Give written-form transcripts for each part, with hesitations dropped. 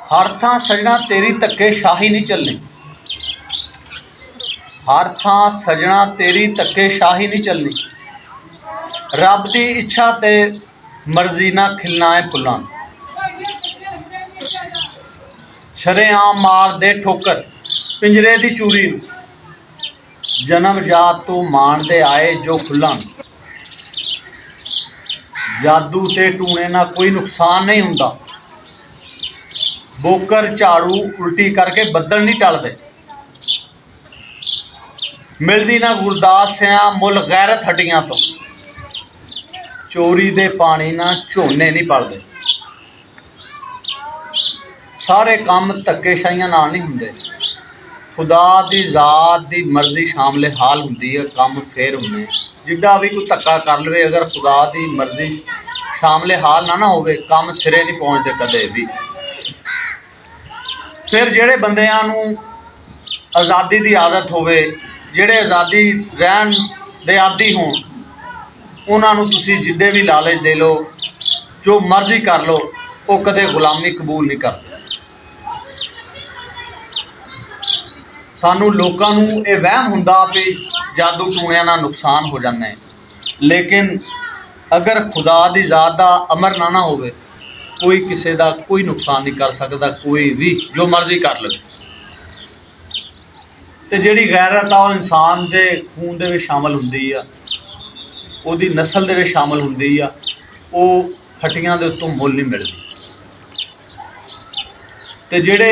हर थां सजना तेरी धक्के शाही नहीं चलनी। हर थां सजना तेरी धक्के शाही नहीं चलनी। रब दी इच्छा ते मर्जी ना खिलना है फुल्लां। शरेआम मार दे ठोकर पिंजरे दी चूरी नूं। जन्म जात तो माणदे आए जो खुल्लां। जादू ते टूणे ना कोई नुकसान नहीं हुंदा। बोकर झाड़ू उल्टी करके बदल नहीं टलदे। मिलदी ना गुरदासियां मुल गैरत हड्डियां तो। चोरी दे पानी ना झोने नहीं पलदे। सारे काम धक्केशाहियां नाल नहीं हुंदे। खुदा दी जात दी मर्जी शामले हाल हुंदी है, काम फेर हुंदे। जिड्डा भी कोई धक्का कर लवे, अगर खुदा दी मर्जी शामले हाल ना होवे, काम सिरे नहीं पहुँचते कदे भी। फिर जिहड़े बंदियां नूं आज़ादी की आदत होवे, जिहड़े आज़ादी रहन दे आदी होण, उन्हां नूं तुसीं जिड्डे भी लालच दे लो, जो मर्जी कर लो, वो कदे गुलामी कबूल नहीं करते। सानू लोकां नूं ये वहम हुंदा भी जादू टूणियां नाल नुकसान हो जांदा है, लेकिन अगर खुदा दी ज़ात दा अमर ना होवे, कोई किसी का कोई नुकसान नहीं कर सकता, कोई भी जो मर्जी कर ले। तो जिहड़ी गैरत आ इंसान के खून दे विच शामिल हुंदी आ, उहदी नस्ल दे विच शामिल हुंदी आ, वो हट्टियां दे उत्तों मुल नहीं मिलदी। तो जिहड़े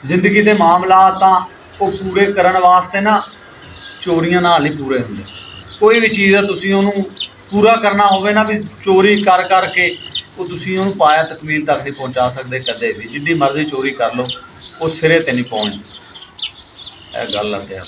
जिंदगी के मामलात आ वो पूरे करने वास्ते ना चोरियां नाल नहीं पूरे हुंदे। कोई भी चीज़ है तुसीं उहनूं पूरा करना होवे ना, भी चोरी कर करके वो तुसीं उहनूं पाया तकमील तक नहीं पहुँचा सकते कदे भी। जिद्दी मर्जी चोरी कर लो, वो सिरे ते नहीं पहुँचदी। यह गल है।